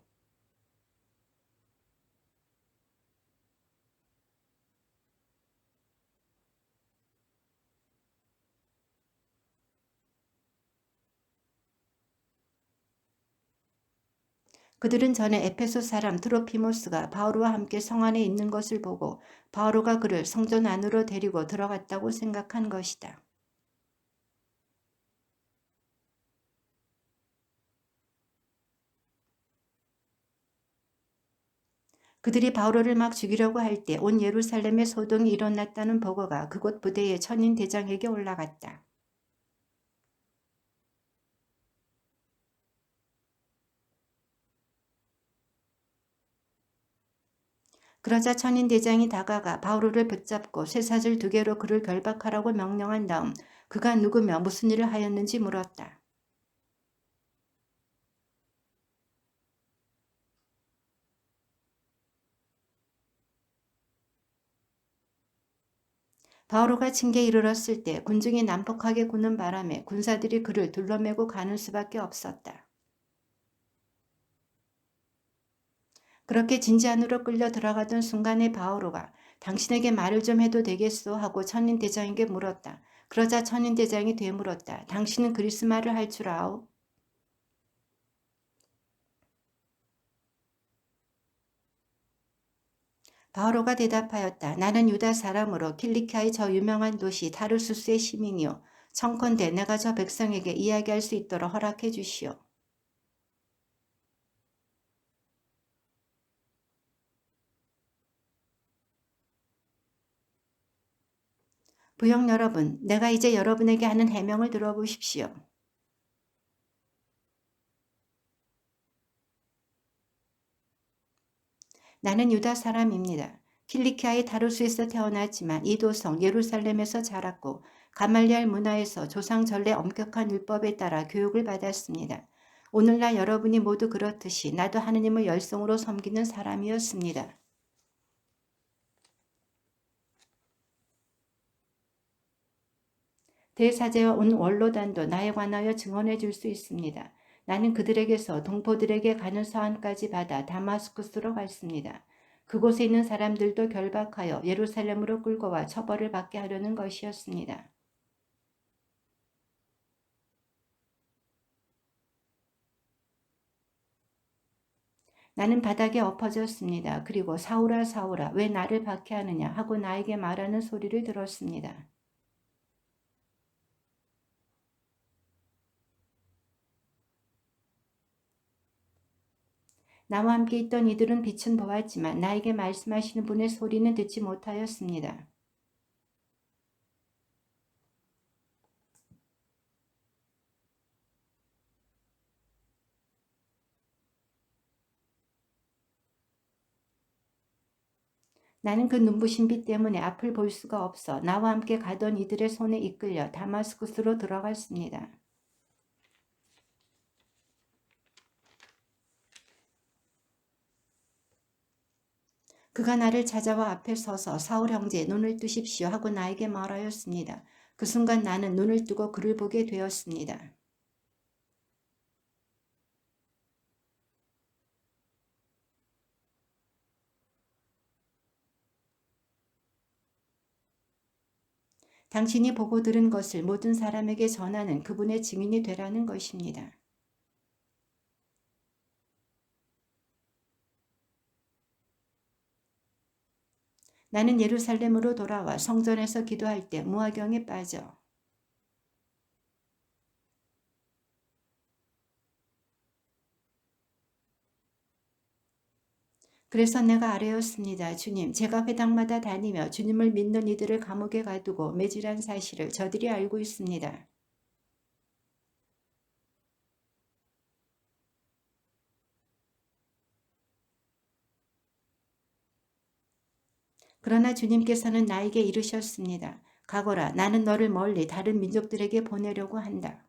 그들은 전에 에페소 사람 트로피모스가 바오로와 함께 성 안에 있는 것을 보고 바오로가 그를 성전 안으로 데리고 들어갔다고 생각한 것이다. 그들이 바오로를 막 죽이려고 할 때 온 예루살렘에 소동이 일어났다는 보고가 그곳 부대의 천인 대장에게 올라갔다. 그러자 천인 대장이 다가가 바오로를 붙잡고 쇠사슬 2개로 그를 결박하라고 명령한 다음 그가 누구며 무슨 일을 하였는지 물었다. 바오로가 징계에 이르렀을 때 군중이 난폭하게 구는 바람에 군사들이 그를 둘러매고 가는 수밖에 없었다. 그렇게 진지 안으로 끌려 들어가던 순간에 바오로가 당신에게 말을 좀 해도 되겠소 하고 천인대장에게 물었다. 그러자 천인대장이 되물었다. 당신은 그리스 말을 할 줄 아오? 바오로가 대답하였다. 나는 유다 사람으로 킬리키아의 저 유명한 도시 타르수스의 시민이요. 청컨대 내가 저 백성에게 이야기할 수 있도록 허락해 주시오. 부영 여러분, 내가 이제 여러분에게 하는 해명을 들어보십시오. 나는 유다 사람입니다. 킬리키아의 다루스에서 태어났지만 이 도성 예루살렘에서 자랐고 가말리알 문화에서 조상 전례 엄격한 율법에 따라 교육을 받았습니다. 오늘날 여러분이 모두 그렇듯이 나도 하느님을 열성으로 섬기는 사람이었습니다. 대사제와 온 원로단도 나에 관하여 증언해 줄 수 있습니다. 나는 그들에게서 동포들에게 가는 서한까지 받아 다마스쿠스로 갔습니다. 그곳에 있는 사람들도 결박하여 예루살렘으로 끌고 와 처벌을 받게 하려는 것이었습니다. 나는 바닥에 엎어졌습니다. 그리고 사울아 사울아 왜 나를 박해하느냐 하고 나에게 말하는 소리를 들었습니다. 나와 함께 있던 이들은 빛은 보았지만 나에게 말씀하시는 분의 소리는 듣지 못하였습니다. 나는 그 눈부신 빛 때문에 앞을 볼 수가 없어 나와 함께 가던 이들의 손에 이끌려 다마스쿠스로 들어갔습니다. 그가 나를 찾아와 앞에 서서 사울 형제 눈을 뜨십시오 하고 나에게 말하였습니다. 그 순간 나는 눈을 뜨고 그를 보게 되었습니다. 당신이 보고 들은 것을 모든 사람에게 전하는 그분의 증인이 되라는 것입니다. 나는 예루살렘으로 돌아와 성전에서 기도할 때 무화경에 빠져 그래서 내가 아뢰었습니다. 주님, 제가 회당마다 다니며 주님을 믿는 이들을 감옥에 가두고 매질한 사실을 저들이 알고 있습니다. 그러나 주님께서는 나에게 이르셨습니다. 가거라, 나는 너를 멀리 다른 민족들에게 보내려고 한다.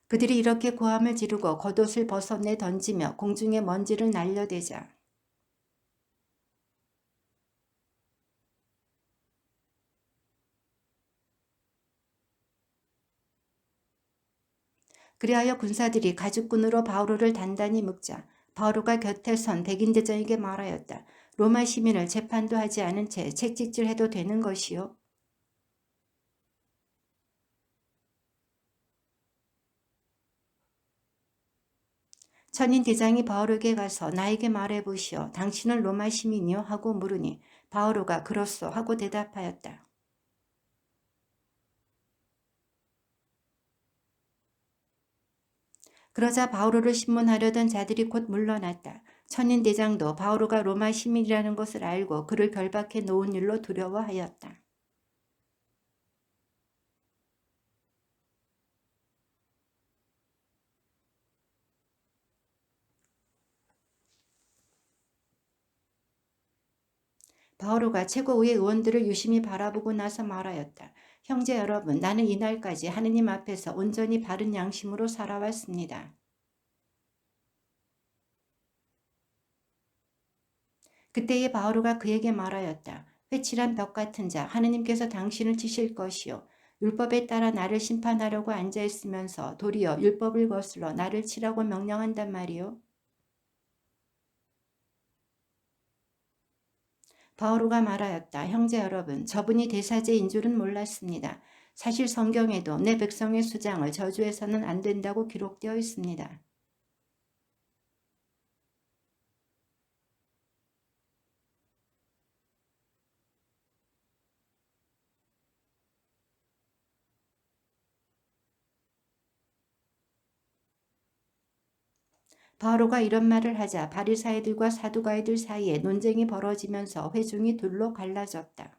그들이 이렇게 고함을 지르고 겉옷을 벗어내 던지며 공중에 먼지를 날려대자 그리하여 군사들이 가죽끈으로 바오로를 단단히 묶자 바오로가 곁에 선 백인대장에게 말하였다. 로마 시민을 재판도 하지 않은 채 채찍질해도 되는 것이요. 천인 대장이 바오로에게 가서 나에게 말해보시오. 당신은 로마 시민이요? 하고 물으니 바오로가 그렇소 하고 대답하였다. 그러자 바오로를 신문하려던 자들이 곧 물러났다. 천인 대장도 바오로가 로마 시민이라는 것을 알고 그를 결박해 놓은 일로 두려워하였다. 바오로가 최고의 의원들을 유심히 바라보고 나서 말하였다. 형제 여러분, 나는 이날까지 하느님 앞에서 온전히 바른 양심으로 살아왔습니다. 그때에 바오로가 그에게 말하였다. 회칠한 벽 같은 자, 하느님께서 당신을 치실 것이요. 율법에 따라 나를 심판하려고 앉아있으면서 도리어 율법을 거슬러 나를 치라고 명령한단 말이요. 바오로가 말하였다. 형제 여러분, 저분이 대사제인 줄은 몰랐습니다. 사실 성경에도 내 백성의 수장을 저주해서는 안 된다고 기록되어 있습니다. 바오로가 이런 말을 하자 바리사이들과 사두가이들 사이에 논쟁이 벌어지면서 회중이 둘로 갈라졌다.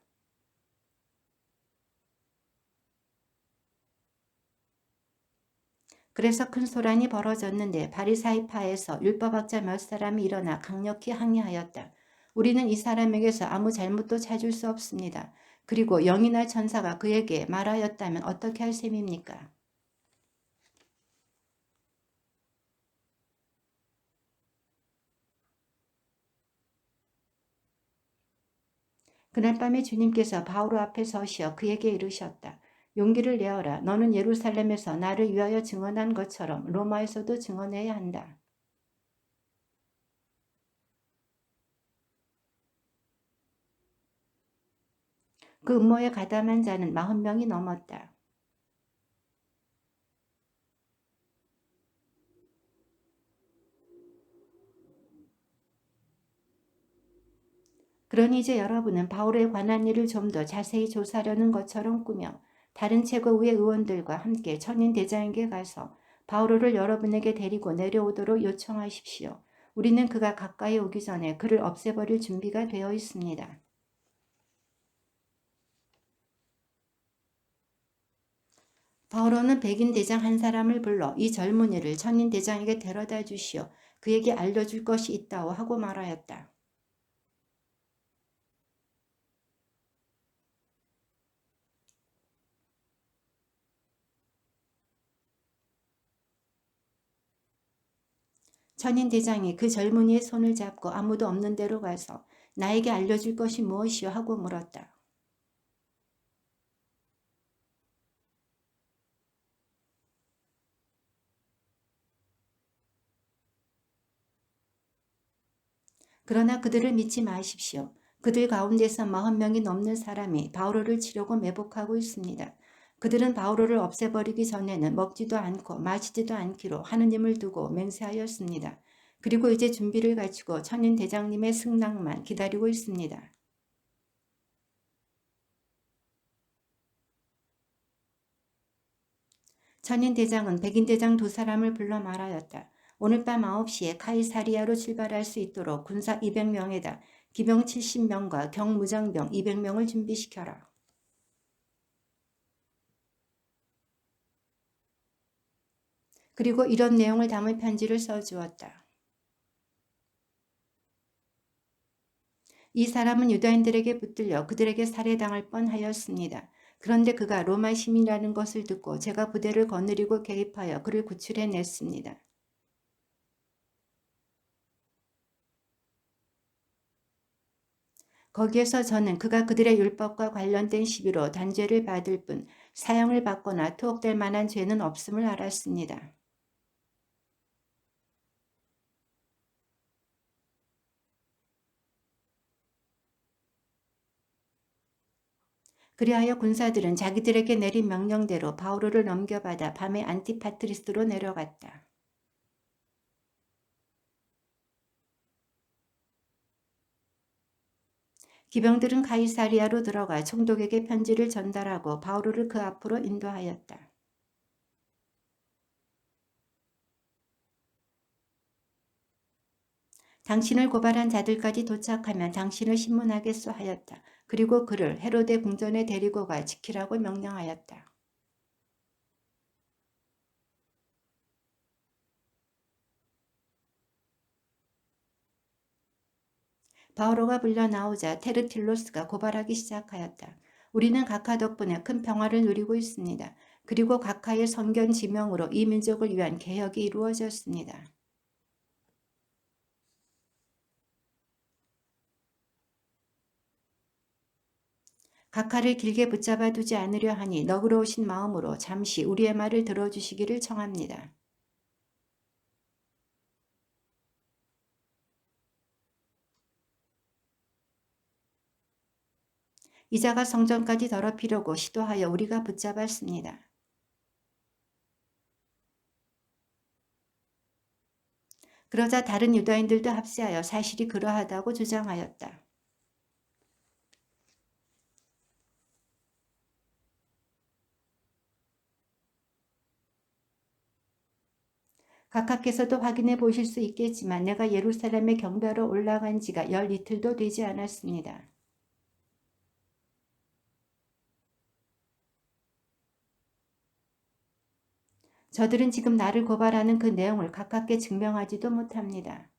그래서 큰 소란이 벌어졌는데 바리사이파에서 율법학자 몇 사람이 일어나 강력히 항의하였다. 우리는 이 사람에게서 아무 잘못도 찾을 수 없습니다. 그리고 영이나 천사가 그에게 말하였다면 어떻게 할 셈입니까? 그날 밤에 주님께서 바오로 앞에 서시어 그에게 이르셨다. 용기를 내어라. 너는 예루살렘에서 나를 위하여 증언한 것처럼 로마에서도 증언해야 한다. 그 음모에 가담한 자는 40명이 넘었다. 그러니 이제 여러분은 바울에 관한 일을 좀 더 자세히 조사하려는 것처럼 꾸며 다른 최고위의 의원들과 함께 천인 대장에게 가서 바울을 여러분에게 데리고 내려오도록 요청하십시오. 우리는 그가 가까이 오기 전에 그를 없애버릴 준비가 되어 있습니다. 바오로는 백인 대장 한 사람을 불러 이 젊은이를 천인 대장에게 데려다 주시오. 그에게 알려줄 것이 있다고 하고 말하였다. 천인 대장이 그 젊은이의 손을 잡고 아무도 없는 데로 가서 나에게 알려줄 것이 무엇이오 하고 물었다. 그러나 그들을 믿지 마십시오. 그들 가운데서 40명이 넘는 사람이 바오로를 치려고 매복하고 있습니다. 그들은 바오로를 없애버리기 전에는 먹지도 않고 마시지도 않기로 하느님을 두고 맹세하였습니다. 그리고 이제 준비를 갖추고 천인 대장님의 승낙만 기다리고 있습니다. 천인 대장은 백인 대장 두 사람을 불러 말하였다. 오늘 밤 9시에 카이사리아로 출발할 수 있도록 군사 200명에다 기병 70명과 경무장병 200명을 준비시켜라. 그리고 이런 내용을 담은 편지를 써주었다. 이 사람은 유다인들에게 붙들려 그들에게 살해당할 뻔하였습니다. 그런데 그가 로마 시민이라는 것을 듣고 제가 부대를 거느리고 개입하여 그를 구출해냈습니다. 거기에서 저는 그가 그들의 율법과 관련된 시비로 단죄를 받을 뿐 사형을 받거나 투옥될 만한 죄는 없음을 알았습니다. 그리하여 군사들은 자기들에게 내린 명령대로 바오로를 넘겨받아 밤에 안티파트리스로 내려갔다. 기병들은 가이사리아로 들어가 총독에게 편지를 전달하고 바오로를 그 앞으로 인도하였다. 당신을 고발한 자들까지 도착하면 당신을 신문하겠소 하였다. 그리고 그를 헤로데 궁전에 데리고 가 지키라고 명령하였다. 바오로가 불려 나오자 테르틸로스가 고발하기 시작하였다. 우리는 각하 덕분에 큰 평화를 누리고 있습니다. 그리고 각하의 성견 지명으로 이 민족을 위한 개혁이 이루어졌습니다. 각하를 길게 붙잡아 두지 않으려 하니 너그러우신 마음으로 잠시 우리의 말을 들어주시기를 청합니다. 이자가 성전까지 더럽히려고 시도하여 우리가 붙잡았습니다. 그러자 다른 유다인들도 합세하여 사실이 그러하다고 주장하였다. 각하께서도 확인해 보실 수 있겠지만 내가 예루살렘에 경배하러 올라간 지가 열 이틀도 되지 않았습니다. 저들은 지금 나를 고발하는 그 내용을 가깝게 증명하지도 못합니다.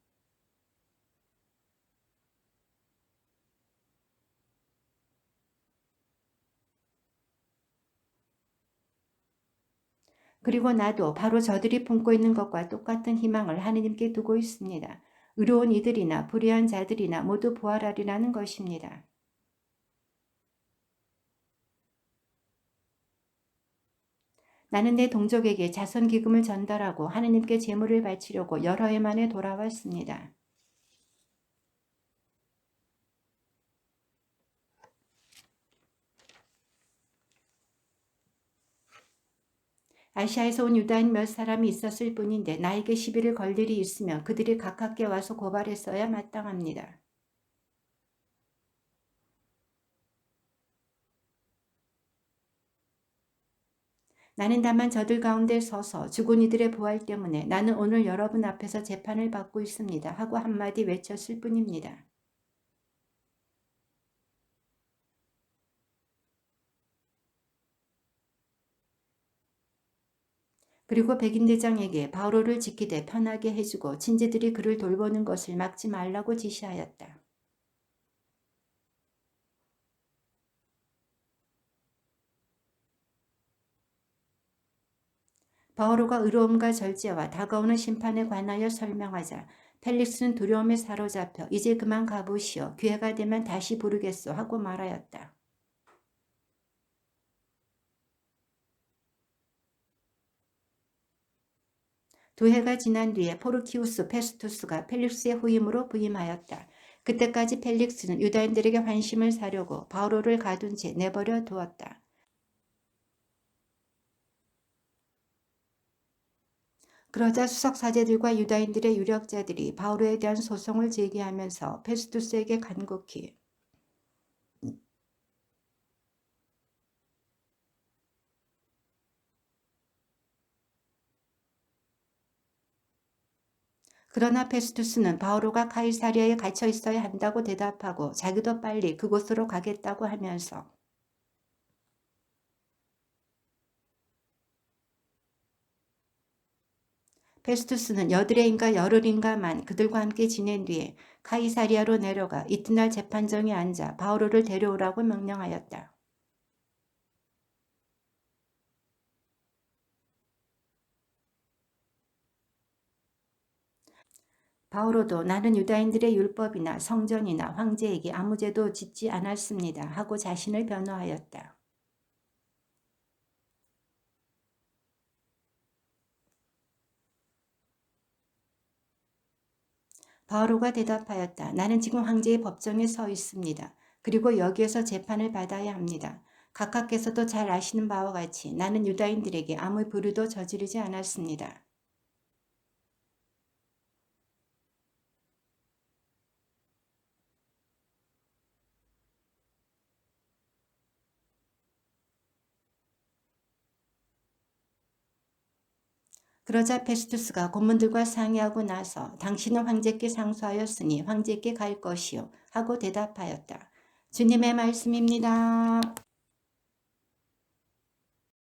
그리고 나도 바로 저들이 품고 있는 것과 똑같은 희망을 하느님께 두고 있습니다. 의로운 이들이나 불의한 자들이나 모두 부활하리라는 것입니다. 나는 내 동족에게 자선기금을 전달하고 하느님께 제물을 바치려고 여러 해 만에 돌아왔습니다. 아시아에서 온 유다인 몇 사람이 있었을 뿐인데 나에게 시비를 걸 일이 있으면 그들이 가깝게 와서 고발했어야 마땅합니다. 나는 다만 저들 가운데 서서 죽은 이들의 부활 때문에 나는 오늘 여러분 앞에서 재판을 받고 있습니다 하고 한마디 외쳤을 뿐입니다. 그리고 백인대장에게 바오로를 지키되 편하게 해주고 친지들이 그를 돌보는 것을 막지 말라고 지시하였다. 바오로가 의로움과 절제와 다가오는 심판에 관하여 설명하자 펠릭스는 두려움에 사로잡혀 이제 그만 가보시오. 기회가 되면 다시 부르겠소 하고 말하였다. 두 해가 지난 뒤에 포르키우스 페스투스가 펠릭스의 후임으로 부임하였다. 그때까지 펠릭스는 유다인들에게 환심을 사려고 바오로를 가둔 채 내버려 두었다. 그러자 수석사제들과 유다인들의 유력자들이 바오로에 대한 소송을 제기하면서 페스투스에게 간곡히 그러나 페스투스는 바오로가 카이사리아에 갇혀 있어야 한다고 대답하고 자기도 빨리 그곳으로 가겠다고 하면서 페스투스는 여드레인가 열흘인가만 그들과 함께 지낸 뒤에 카이사리아로 내려가 이튿날 재판정에 앉아 바오로를 데려오라고 명령하였다. 바오로도 나는 유다인들의 율법이나 성전이나 황제에게 아무 죄도 짓지 않았습니다 하고 자신을 변호하였다. 바오로가 대답하였다. 나는 지금 황제의 법정에 서 있습니다. 그리고 여기에서 재판을 받아야 합니다. 각하께서도 잘 아시는 바와 같이 나는 유다인들에게 아무 불의도 저지르지 않았습니다. 그러자 페스투스가 고문들과 상의하고 나서 당신은 황제께 상소하였으니 황제께 갈 것이요 하고 대답하였다. 주님의 말씀입니다.